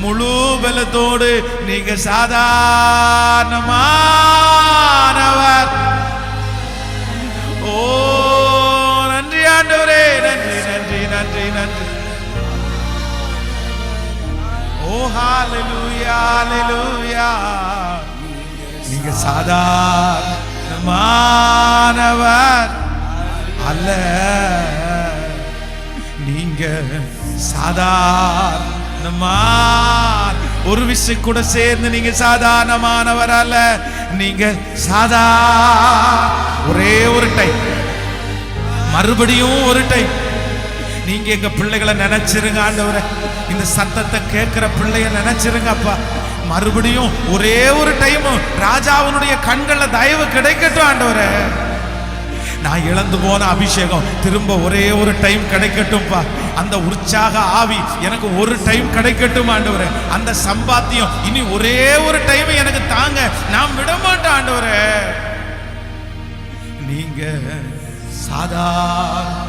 முழு பலத்தோடு நீங்க சாதாரணமானவர். ஓ நன்றி ஆண்டவரே, நன்றி நன்றி நன்றி நன்றி. ஓ ஹalleluya ஹalleluya. நீங்க சாதாரணமானவர் அல்ல, நீங்க சாதாரணமான ஒரு விஷயம் கூட சேர்ந்து நீங்க சாதாரணமானவர் அல்ல. நீங்க ஒரே ஒரு டைம், மறுபடியும் ஒரு டைம் நீங்க எங்க பிள்ளைகளை நினைச்சிருங்க ஆண்டவரே. இந்த சத்தத்தை கேட்கிற பிள்ளைய நினைச்சிருங்க அப்பா. மறுபடியும் ஒரே ஒரு டைம் ராஜாவுடைய கண்கள்ல தயவு கிடைக்கட்டும் ஆண்டவரே. நான் இழந்து போன அபிஷேகம் திரும்ப ஒரே ஒரு டைம் கிடைக்கட்டும்பா. அந்த உற்சாக ஆவி எனக்கு ஒரு டைம் கிடைக்கட்டும் ஆண்டவரே. அந்த சம்பாத்தியம் இனி ஒரே ஒரு டைம் எனக்கு தாங்க, நான் விட மாட்டேன் ஆண்டவரே. நீங்க சாதாரணமான